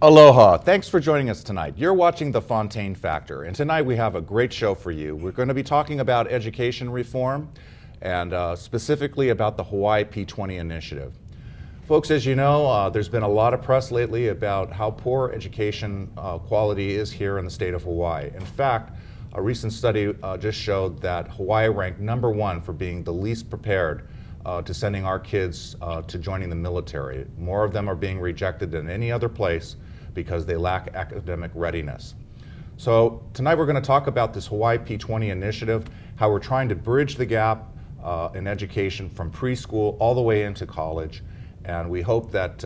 Aloha. Thanks for joining us tonight. You're watching The Fontaine Factor, and tonight we have a great show for you. We're going to be talking about education reform and specifically about the Hawai'i P-20 initiative. Folks, as you know, there's been a lot of press lately about how poor education quality is here in the state of Hawaii. In fact, a recent study just showed that Hawaii ranked #1 for being the least prepared to sending our kids to joining the military. More of them are being rejected than any other place because they lack academic readiness. So tonight we're going to talk about this Hawai'i P-20 initiative, how we're trying to bridge the gap in education from preschool all the way into college, and we hope that,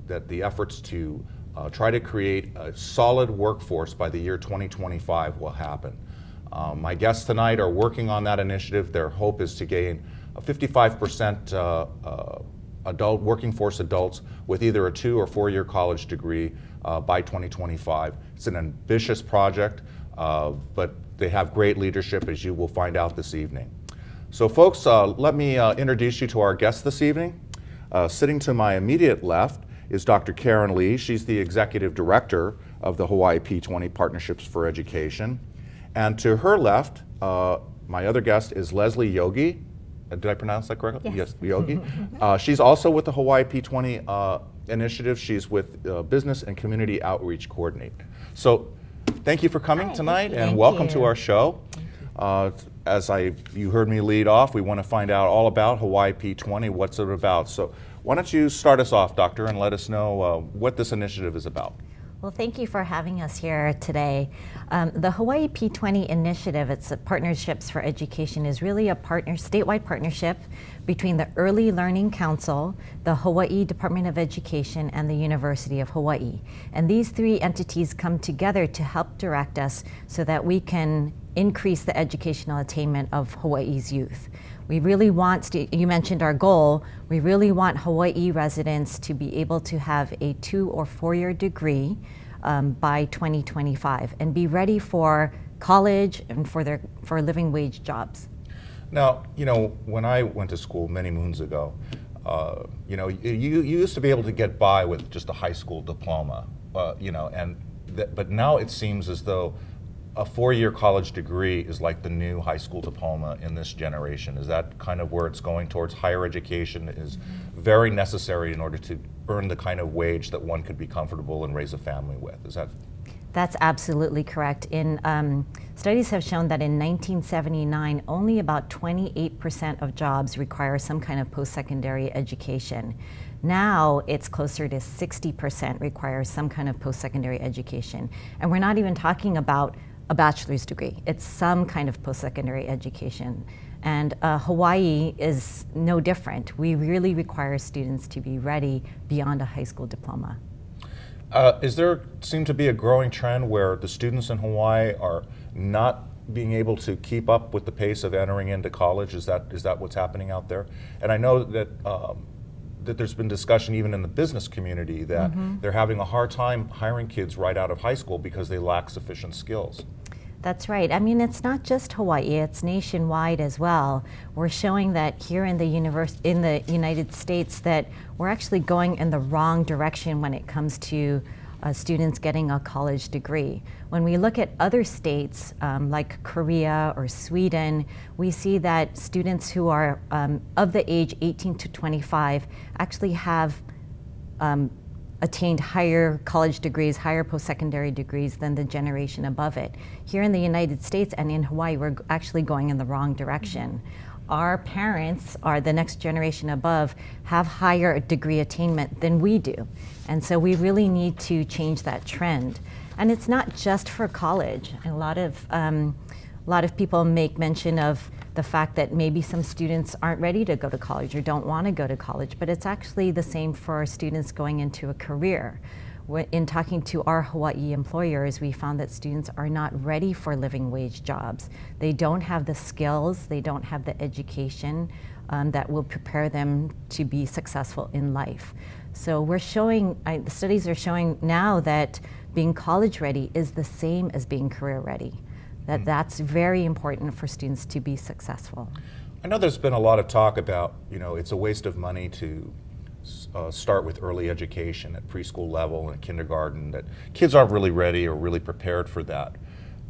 that the efforts to try to create a solid workforce by the year 2025 will happen. My guests tonight are working on that initiative. Their hope is to gain 55% working force adults with either a 2- or 4-year college degree by 2025. It's an ambitious project, but they have great leadership, as you will find out this evening. So folks, let me introduce you to our guests this evening. Sitting to my immediate left is Dr. Karen Lee. She's the Executive Director of the Hawai'i P-20 Partnerships for Education. And to her left, my other guest is Lesli Yogi. Did I pronounce that correctly? Yes, Yogi. She's also with the Hawai'i P-20 initiative. She's with Business and Community Outreach Coordinator. So thank you for coming tonight, and welcome to our show. As you heard me lead off, we want to find out all about Hawai'i P-20, what's it about. So why don't you start us off, Doctor, and let us know what this initiative is about. Well, thank you for having us here today. The Hawai'i P-20 initiative, it's a Partnerships for Education, is really a statewide partnership between the Early Learning Council, the Hawaii Department of Education, and the University of Hawaii. And these three entities come together to help direct us so that we can increase the educational attainment of Hawaii's youth. We really want, you mentioned our goal, we really want Hawaii residents to be able to have a 2- or 4-year degree by 2025 and be ready for college and for living wage jobs. Now, you know, when I went to school many moons ago, you know, you used to be able to get by with just a high school diploma, you know, but now it seems as though a 4-year college degree is like the new high school diploma in this generation. Is that kind of where it's going towards? Higher education is very necessary in order to earn the kind of wage that one could be comfortable and raise a family with. Is that? That's absolutely correct. Studies have shown that in 1979, only about 28% of jobs require some kind of post-secondary education. Now it's closer to 60% requires some kind of post-secondary education. And we're not even talking about a bachelor's degree. It's some kind of post-secondary education. And Hawaii is no different. We really require students to be ready beyond a high school diploma. Is there seem to be a growing trend where the students in Hawaii are not being able to keep up with the pace of entering into college? Is that what's happening out there? And I know that that there's been discussion even in the business community that they're having a hard time hiring kids right out of high school because they lack sufficient skills. That's right. I mean, it's not just Hawaii, it's nationwide as well. We're showing that here in the United States that we're actually going in the wrong direction when it comes to students getting a college degree. When we look at other states like Korea or Sweden, we see that students who are of the age 18 to 25 actually have attained higher college degrees, higher post-secondary degrees than the generation above it. Here in the United States and in Hawaii, we're actually going in the wrong direction. Our parents, the next generation above, have higher degree attainment than we do. And so we really need to change that trend. And it's not just for college. A lot of people make mention of the fact that maybe some students aren't ready to go to college or don't want to go to college, but it's actually the same for students going into a career. In talking to our Hawaii employers, we found that students are not ready for living wage jobs. They don't have the skills, they don't have the education that will prepare them to be successful in life. So we're showing, the studies are showing now that being college ready is the same as being career ready. That's very important for students to be successful. I know there's been a lot of talk about, you know, it's a waste of money to start with early education at preschool level and kindergarten, that kids aren't really ready or really prepared for that.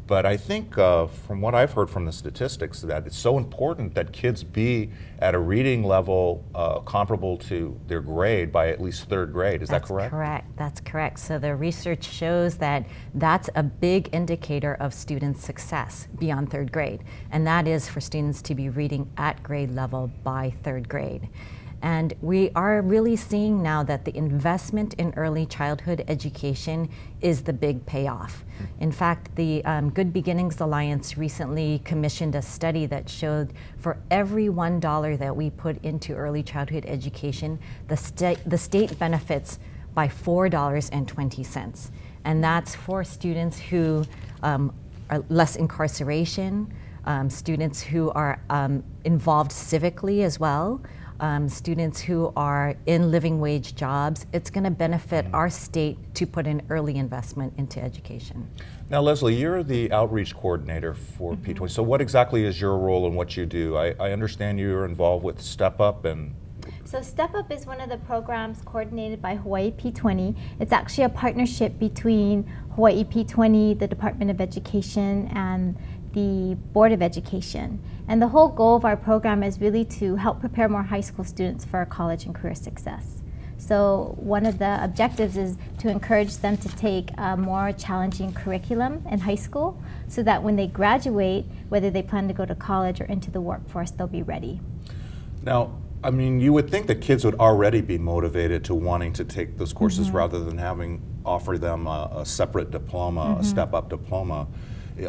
But I think from what I've heard from the statistics, that it's so important that kids be at a reading level comparable to their grade by at least third grade. Is that correct? That's correct. That's correct. So the research shows that that's a big indicator of students' success beyond third grade. And that is for students to be reading at grade level by third grade. And we are really seeing now that the investment in early childhood education is the big payoff. In fact, the Good Beginnings Alliance recently commissioned a study that showed for every $1 that we put into early childhood education, the state benefits by $4.20. And that's for students who are less incarceration, students who are involved civically as well, students who are in living wage jobs. It's going to benefit our state to put an early investment into education. Now, Lesli, you're the outreach coordinator for P-20. So what exactly is your role in what you do? I understand you're involved with Step Up and... So Step Up is one of the programs coordinated by Hawai'i P-20. It's actually a partnership between Hawai'i P-20, the Department of Education, and the Board of Education. And the whole goal of our program is really to help prepare more high school students for college and career success. So one of the objectives is to encourage them to take a more challenging curriculum in high school so that when they graduate, whether they plan to go to college or into the workforce, they'll be ready. Now, I mean, you would think that kids would already be motivated to wanting to take those courses rather than offer them a separate diploma, a step-up diploma.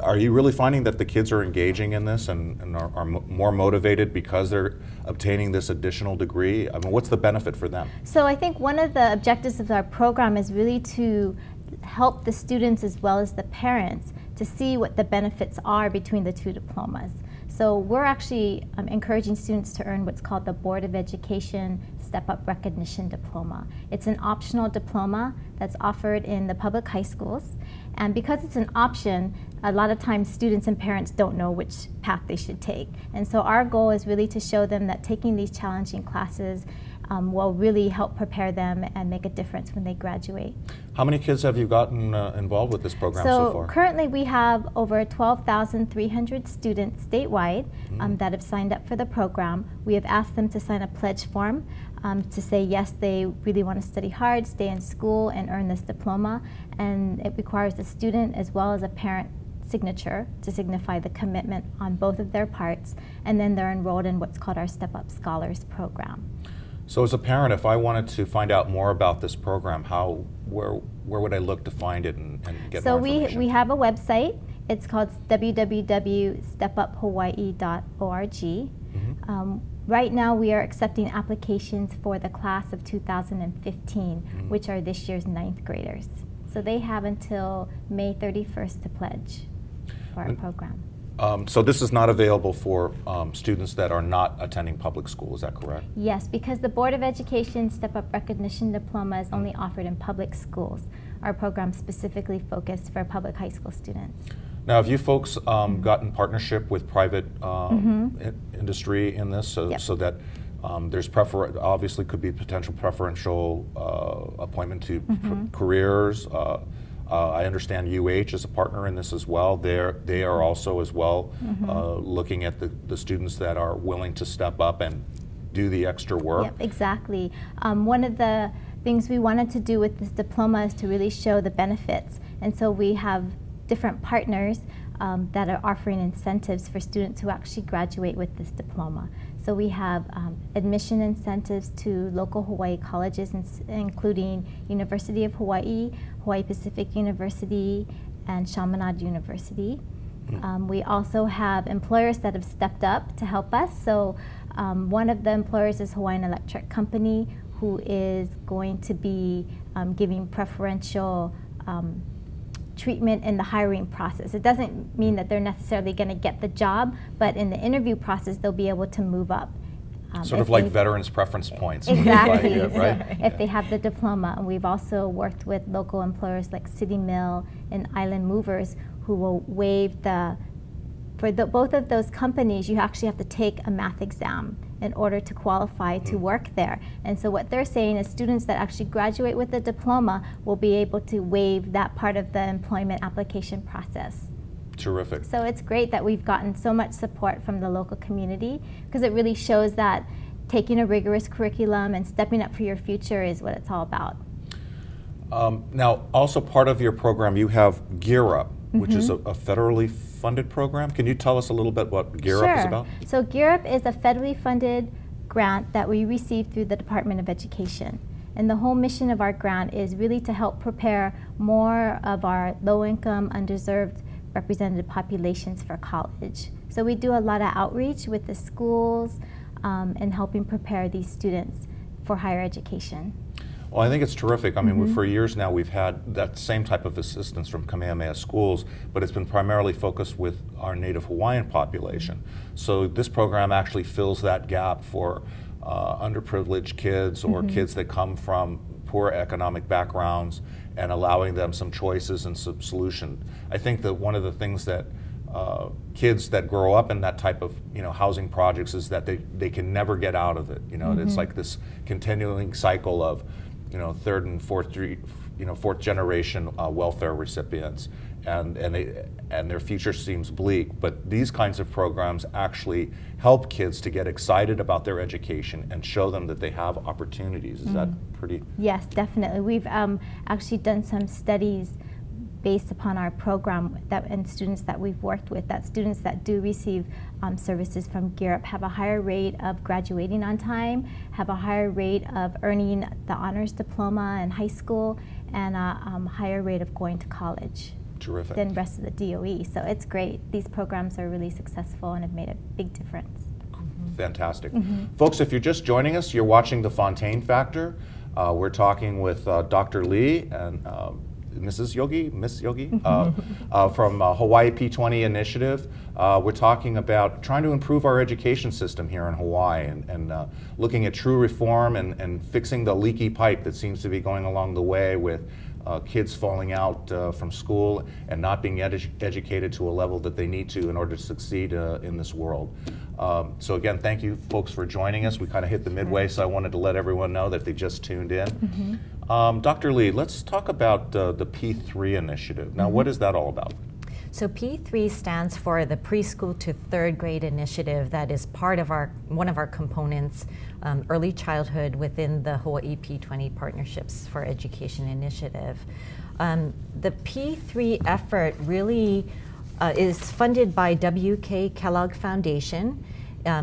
Are you really finding that the kids are engaging in this and are more motivated because they're obtaining this additional degree? I mean, what's the benefit for them? So I think one of the objectives of our program is really to help the students as well as the parents to see what the benefits are between the two diplomas. So we're actually encouraging students to earn what's called the Board of Education Step-Up Recognition Diploma. It's an optional diploma that's offered in the public high schools. And because it's an option, a lot of times students and parents don't know which path they should take. And so our goal is really to show them that taking these challenging classes will really help prepare them and make a difference when they graduate. How many kids have you gotten involved with this program so far? Currently we have over 12,300 students statewide that have signed up for the program. We have asked them to sign a pledge form to say yes, they really want to study hard, stay in school, and earn this diploma. And it requires a student as well as a parent signature to signify the commitment on both of their parts. And then they're enrolled in what's called our Step Up Scholars program. So as a parent, if I wanted to find out more about this program, where would I look to find it and get more information? So we have a website. It's called www.stepuphawaii.org. Right now we are accepting applications for the class of 2015, which are this year's 9th graders. So they have until May 31st to pledge for our program. So this is not available for students that are not attending public school, is that correct? Yes, because the Board of Education Step-Up Recognition Diploma is only offered in public schools. Our program specifically focused for public high school students. Now, have you folks gotten partnership with private industry in this so that there's obviously could be potential preferential appointment to careers? I understand UH is a partner in this as well. They are also as well looking at the students that are willing to step up and do the extra work. Yep, exactly. One of the things we wanted to do with this diploma is to really show the benefits. And so we have different partners that are offering incentives for students who actually graduate with this diploma. So we have admission incentives to local Hawaii colleges, including University of Hawaii, Hawaii Pacific University, and Chaminade University. We also have employers that have stepped up to help us. So one of the employers is Hawaiian Electric Company, who is going to be giving preferential treatment in the hiring process. It doesn't mean that they're necessarily going to get the job, but in the interview process, they'll be able to move up. Sort of like veterans preference points. Exactly, right? If they have the diploma. And we've also worked with local employers like City Mill and Island Movers who will waive both of those companies, you actually have to take a math exam in order to qualify to work there. And so what they're saying is students that actually graduate with a diploma will be able to waive that part of the employment application process. Terrific. So it's great that we've gotten so much support from the local community, because it really shows that taking a rigorous curriculum and stepping up for your future is what it's all about. Now, also part of your program, you have Gear Up, which is a federally funded program. Can you tell us a little bit what Gear Up is about? So Gear Up is a federally funded grant that we received through the Department of Education. And the whole mission of our grant is really to help prepare more of our low-income, underserved represented populations for college. So we do a lot of outreach with the schools and helping prepare these students for higher education. Well, I think it's terrific. I mean, for years now we've had that same type of assistance from Kamehameha schools, but it's been primarily focused with our Native Hawaiian population. So this program actually fills that gap for underprivileged kids or kids that come from poor economic backgrounds, and allowing them some choices and some solution. I think that one of the things that kids that grow up in that type of housing projects is that they can never get out of it. It's like this continuing cycle of third and fourth generation welfare recipients, and their future seems bleak. But these kinds of programs actually help kids to get excited about their education and show them that they have opportunities. Is that pretty? Yes, definitely. We've actually done some studies based upon our program and students that we've worked with, that students that do receive services from Gear Up have a higher rate of graduating on time, have a higher rate of earning the honors diploma in high school, and a higher rate of going to college. Terrific. Than the rest of the DOE. So it's great. These programs are really successful and have made a big difference. Fantastic. Folks, if you're just joining us, you're watching The Fontaine Factor. We're talking with Dr. Lee and Miss Yogi from Hawai'i P-20 initiative. We're talking about trying to improve our education system here in Hawaii and looking at true reform and fixing the leaky pipe that seems to be going along the way with kids falling out from school and not being educated to a level that they need to in order to succeed in this world. So again, thank you folks for joining us. We kind of hit the midway, so I wanted to let everyone know that if they just tuned in. Dr. Lee, let's talk about the P3 initiative. Now, what is that all about? So P3 stands for the Preschool to Third Grade Initiative. That is part of one of our components, early childhood, within the Hawai'i P-20 Partnerships for Education Initiative. The P3 effort really is funded by W.K. Kellogg Foundation,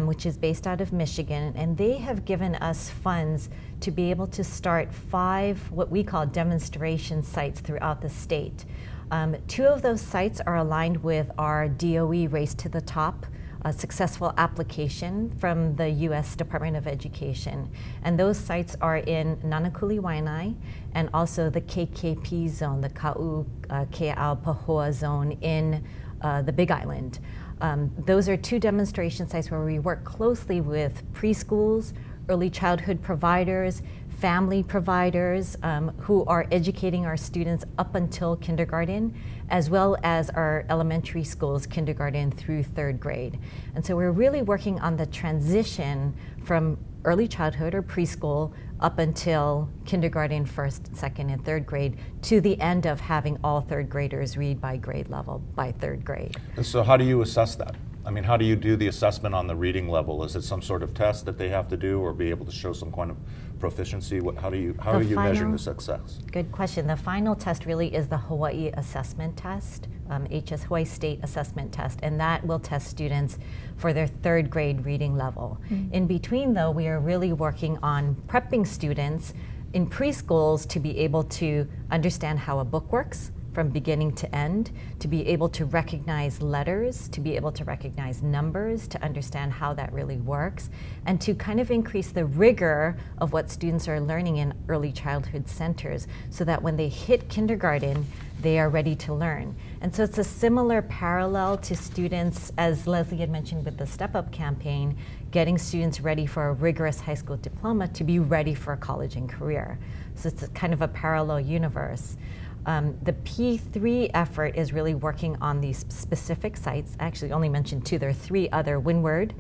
which is based out of Michigan, and they have given us funds to be able to start 5 what we call demonstration sites throughout the state. 2 of those sites are aligned with our DOE Race to the Top, a successful application from the U.S. Department of Education. And those sites are in Nanakuli Waianae and also the KKP zone, the Ka'u Ke'au Pahoa zone in the Big Island. Those are 2 demonstration sites where we work closely with preschools, early childhood providers, family providers who are educating our students up until kindergarten, as well as our elementary schools, kindergarten through 3rd grade. And so we're really working on the transition from early childhood or preschool up until kindergarten, 1st, 2nd, and 3rd grade, to the end of having all 3rd graders read by grade level by 3rd grade. And so how do you assess that? I mean, how do you do the assessment on the reading level? Is it some sort of test that they have to do or be able to show some kind of proficiency? How are you measuring the success? Good question. The final test really is the Hawaii assessment test, Hawaii State Assessment Test, and that will test students for their 3rd grade reading level. In between, though, we are really working on prepping students in preschools to be able to understand how a book works from beginning to end, to be able to recognize letters, to be able to recognize numbers, to understand how that really works, and to kind of increase the rigor of what students are learning in early childhood centers so that when they hit kindergarten, they are ready to learn. And so it's a similar parallel to students, as Leslie had mentioned with the Step Up campaign, getting students ready for a rigorous high school diploma to be ready for a college and career. So it's kind of a parallel universe. The P3 effort is really working on these specific sites. I actually only mentioned 2. There are 3 other: Windward,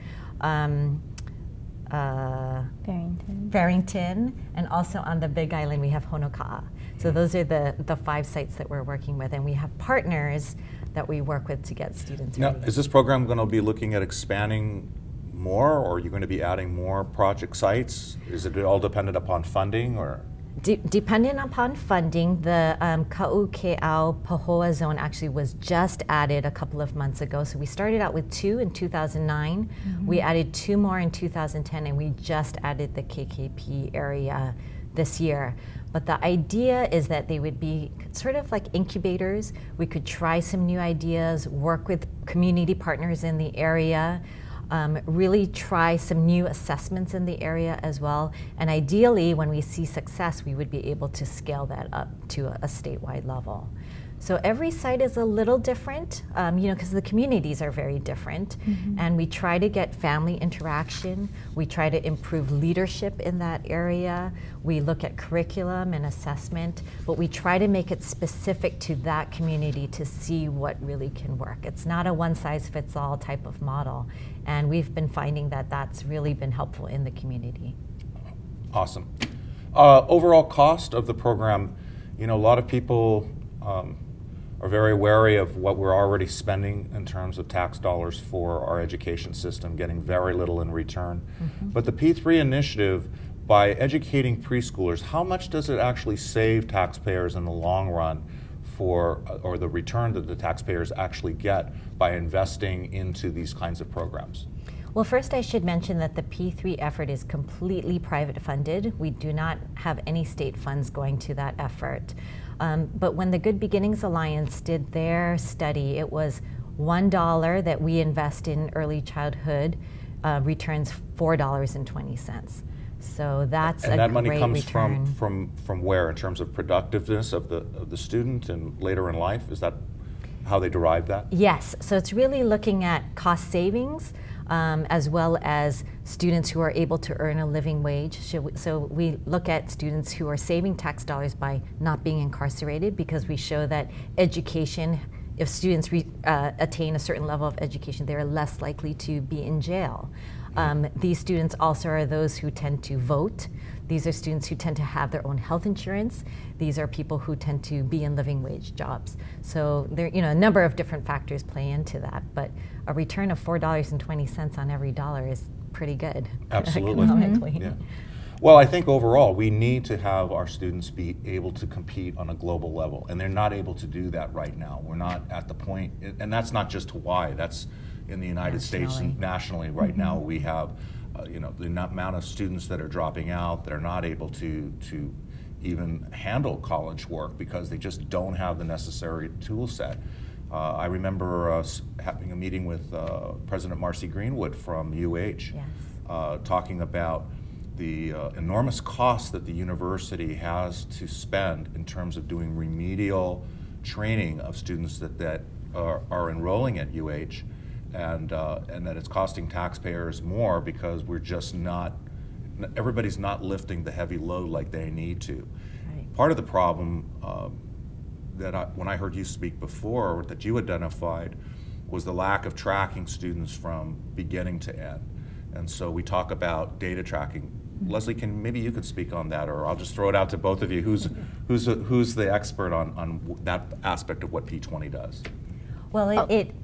Barrington, and also on the Big Island we have Honoka'a. So those are the 5 sites that we're working with, and we have partners that we work with to get students Now, ready. is this program going to be looking at expanding more, or are you going to be adding more project sites? Is it all dependent upon funding, or? Dependent upon funding, the Ka'uke'au Pahoa zone actually was just added a couple of months ago. So we started out with 2 in 2009. We added 2 more in 2010, and we just added the KKP area this year. But the idea is that they would be sort of like incubators. We could try some new ideas, work with community partners in the area, really try some new assessments in the area as well. And ideally, when we see success, we would be able to scale that up to a statewide level. So every site is a little different, because the communities are very different. And we try to get family interaction. We try to improve leadership in that area. We look at curriculum and assessment, but we try to make it specific to that community to see what really can work. It's not a one-size-fits-all type of model. And we've been finding that that's really been helpful in the community. Awesome. Overall cost of the program, a lot of people are very wary of what we're already spending in terms of tax dollars for our education system, getting very little in return. But the P3 initiative, by educating preschoolers, how much does it actually save taxpayers in the long run or the return that the taxpayers actually get by investing into these kinds of programs? Well, first I should mention that the P3 effort is completely private funded. We do not have any state funds going to that effort. But when the Good Beginnings Alliance did their study, it was $1 that we invest in early childhood returns $4.20. So that's and a that money great comes return. from where in terms of productiveness of the student and later in life? Is that how they derive that? Yes, so it's really looking at cost savings as well as students who are able to earn a living wage. So we look at students who are saving tax dollars by not being incarcerated, because we show that education, if students attain a certain level of education, they're less likely to be in jail. These students also are those who tend to vote. These are students who tend to have their own health insurance. These are people who tend to be in living wage jobs. So there, a number of different factors play into that. But a return of $4.20 on every dollar is pretty good. Absolutely. Economically. Yeah. Well, I think overall we need to have our students be able to compete on a global level, and they're not able to do that right now. We're not at the point, and that's not just Hawaii. That's in the United States and nationally right now. We have, the amount of students that are dropping out. They're not able to even handle college work because they just don't have the necessary tool set. I remember having a meeting with President Marcy Greenwood from UH, talking about the enormous cost that the university has to spend in terms of doing remedial training of students that are enrolling at UH, and that it's costing taxpayers more because we're just everybody's not lifting the heavy load like they need to. Right. Part of the problem when I heard you speak before, that you identified, was the lack of tracking students from beginning to end. And so we talk about data tracking. Lesli, maybe you could speak on that, or I'll just throw it out to both of you. Who's the expert on that aspect of what P-20 does? Well, it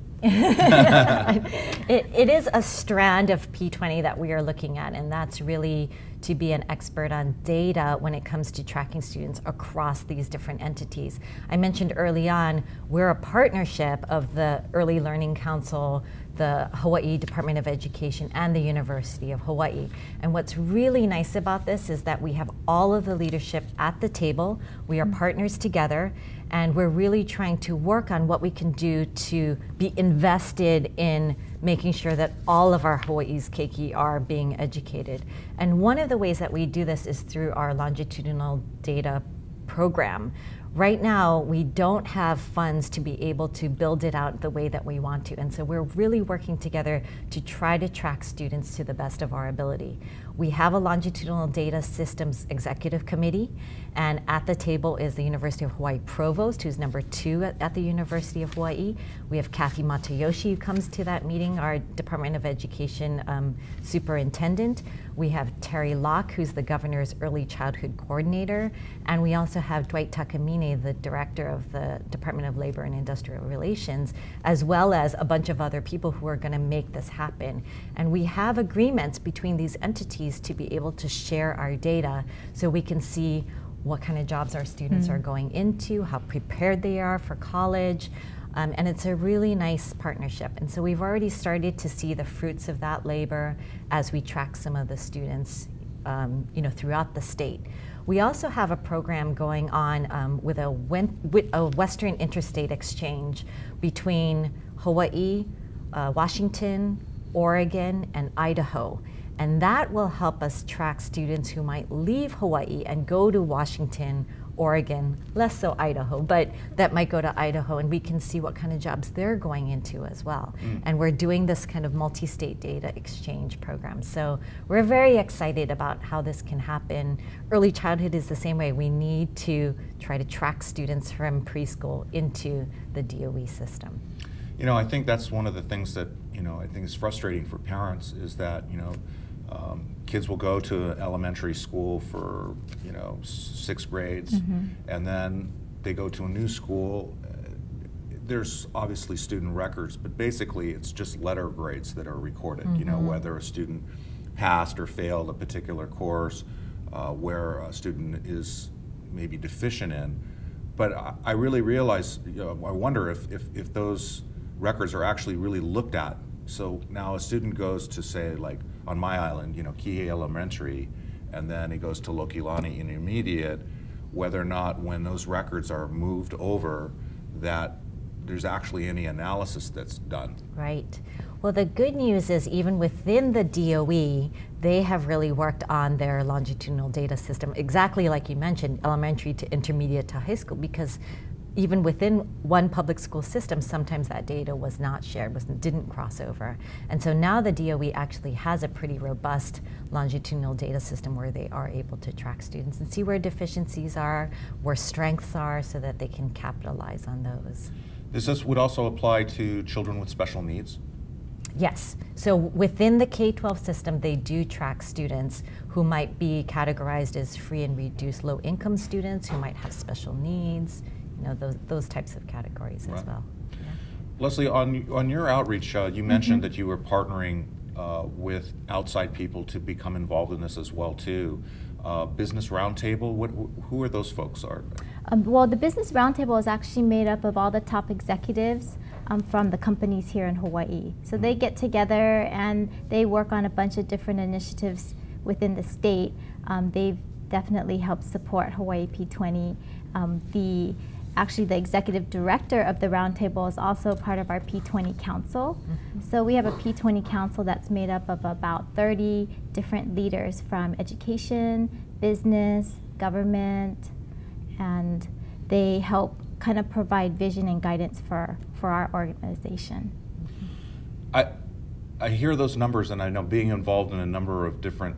is a strand of P-20 that we are looking at, and that's really to be an expert on data when it comes to tracking students across these different entities. I mentioned early on, we're a partnership of the Early Learning Council, the Hawaii Department of Education, and the University of Hawaii. And what's really nice about this is that we have all of the leadership at the table. We are partners together, and we're really trying to work on what we can do to be invested in making sure that all of our Hawaii's keiki are being educated. And one of the ways that we do this is through our longitudinal data program. Right now, we don't have funds to be able to build it out the way that we want to. And so we're really working together to try to track students to the best of our ability. We have a longitudinal data systems executive committee, and at the table is the University of Hawaii provost, who's number 2 at the University of Hawaii. We have Kathy Matayoshi, who comes to that meeting, our Department of Education superintendent. We have Terry Locke, who's the governor's early childhood coordinator. And we also have Dwight Takamine, the director of the Department of Labor and Industrial Relations, as well as a bunch of other people who are going to make this happen. And we have agreements between these entities to be able to share our data so we can see what kind of jobs our students are going into, how prepared they are for college. And it's a really nice partnership. And so we've already started to see the fruits of that labor as we track some of the students throughout the state. We also have a program going on with a Western interstate exchange between Hawaii, Washington, Oregon, and Idaho. And that will help us track students who might leave Hawaii and go to Washington, Oregon, less so Idaho, but that might go to Idaho, and we can see what kind of jobs they're going into as well. And we're doing this kind of multi-state data exchange program. So we're very excited about how this can happen. Early childhood is the same way. We need to try to track students from preschool into the DOE system. You know, I think that's one of the things that, I think is frustrating for parents is that, kids will go to elementary school for, 6 grades, and then they go to a new school. There's obviously student records, but basically it's just letter grades that are recorded, whether a student passed or failed a particular course, where a student is maybe deficient in. But I really realize, I wonder if those records are actually really looked at. So now a student goes to, say, like on my island, Kihei Elementary, and then he goes to Lokilani Intermediate, whether or not when those records are moved over that there's actually any analysis that's done. Right. Well, the good news is even within the DOE, they have really worked on their longitudinal data system, exactly like you mentioned, elementary to intermediate to high school, because even within one public school system, sometimes that data was not shared, didn't cross over. And so now the DOE actually has a pretty robust longitudinal data system where they are able to track students and see where deficiencies are, where strengths are, so that they can capitalize on those. This would also apply to children with special needs? Yes. So within the K-12 system, they do track students who might be categorized as free and reduced low-income students, who might have special needs, those types of categories as well. Yeah. Lesli, on your outreach, you mentioned that you were partnering with outside people to become involved in this as well too. Business Roundtable, who are those folks? Well, the Business Roundtable is actually made up of all the top executives from the companies here in Hawaii. So they get together and they work on a bunch of different initiatives within the state. They've definitely helped support Hawaii P-20. Actually, the executive director of the roundtable is also part of our P-20 council. So we have a P-20 council that's made up of about 30 different leaders from education, business, government, and they help kind of provide vision and guidance for our organization. I hear those numbers, and I know being involved in a number of different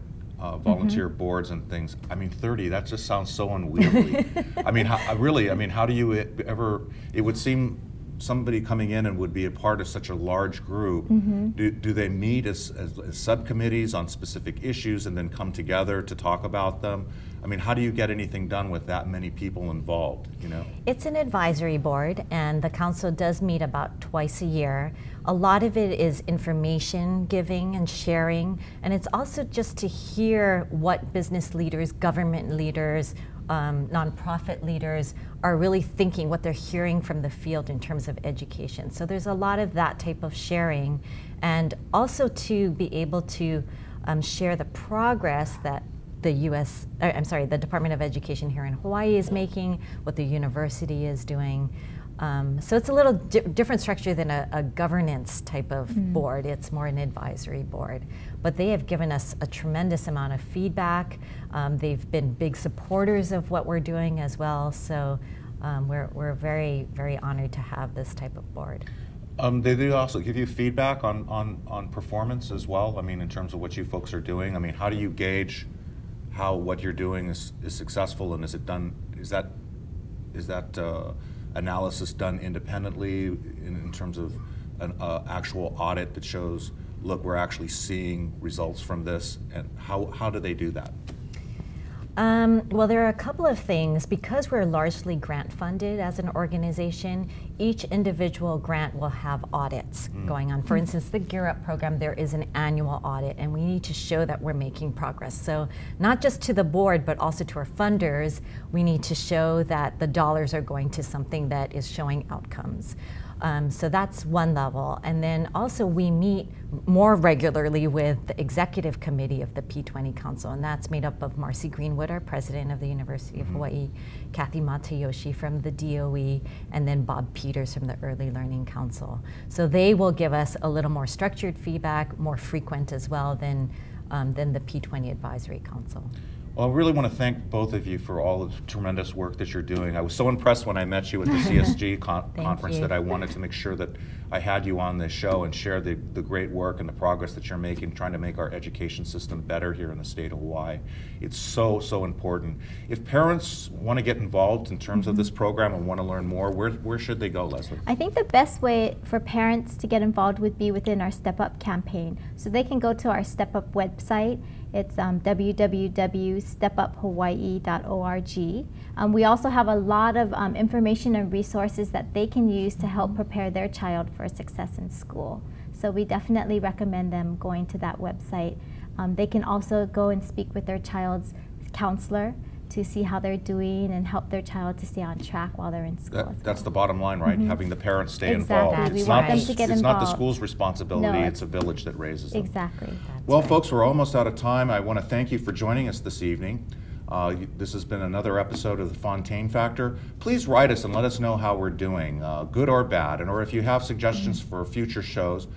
volunteer boards and things. I mean, 30, that just sounds so unwieldy. I mean, how do you ever, it would seem somebody coming in and would be a part of such a large group, do they meet as subcommittees on specific issues and then come together to talk about them? I mean, how do you get anything done with that many people involved, It's an advisory board, and the council does meet about twice a year. A lot of it is information giving and sharing, and it's also just to hear what business leaders, government leaders, nonprofit leaders are really thinking, what they're hearing from the field in terms of education. So there's a lot of that type of sharing, and also to be able to share the progress that the Department of Education here in Hawaii is making, what the university is doing. So it's a little different structure than a governance type of board. It's more an advisory board. But they have given us a tremendous amount of feedback. They've been big supporters of what we're doing as well. So we're very, very honored to have this type of board. They do also give you feedback on performance as well? I mean, in terms of what you folks are doing? I mean, how do you gauge how what you're doing is successful, and is that analysis done independently in terms of an actual audit that shows, look, we're actually seeing results from this, and how do they do that? Well, there are a couple of things. Because we're largely grant funded as an organization, each individual grant will have audits going on. For instance, the Gear Up program, there is an annual audit, and we need to show that we're making progress. So not just to the board, but also to our funders, we need to show that the dollars are going to something that is showing outcomes. So that's one level. And then also we meet more regularly with the executive committee of the P-20 Council, and that's made up of Marcy Greenwood, our president of the University of Hawaii, Kathy Matayoshi from the DOE, and then Bob Peters from the Early Learning Council. So they will give us a little more structured feedback, more frequent as well than the P-20 Advisory Council. Well, I really want to thank both of you for all the tremendous work that you're doing. I was so impressed when I met you at the CSG conference that I wanted to make sure that I had you on this show and share the great work and the progress that you're making, trying to make our education system better here in the state of Hawaii. It's so, so important. If parents want to get involved in terms of this program and want to learn more, where should they go, Leslie? I think the best way for parents to get involved would be within our Step Up campaign. So they can go to our Step Up website. It's www.stepuphawaii.org. We also have a lot of information and resources that they can use to help prepare their child for success in school. So we definitely recommend them going to that website. They can also go and speak with their child's counselor to see how they're doing and help their child to stay on track while they're in school. That's the bottom line, right? Having the parents stay Exactly. involved. We It's want not them to get it's not the involved. school's responsibility, No, it's a village that raises them. Exactly. Well, folks, we're almost out of time. I want to thank you for joining us this evening. This has been another episode of the Fontaine Factor. Please write us and let us know how we're doing, good or bad, and or if you have suggestions for future shows,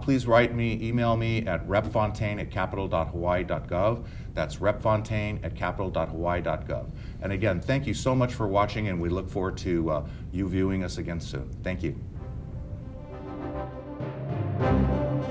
please email me at repfontaine@capital.hawaii.gov. That's repfontaine@capital.hawaii.gov. And again, thank you so much for watching, and we look forward to you viewing us again soon. Thank you.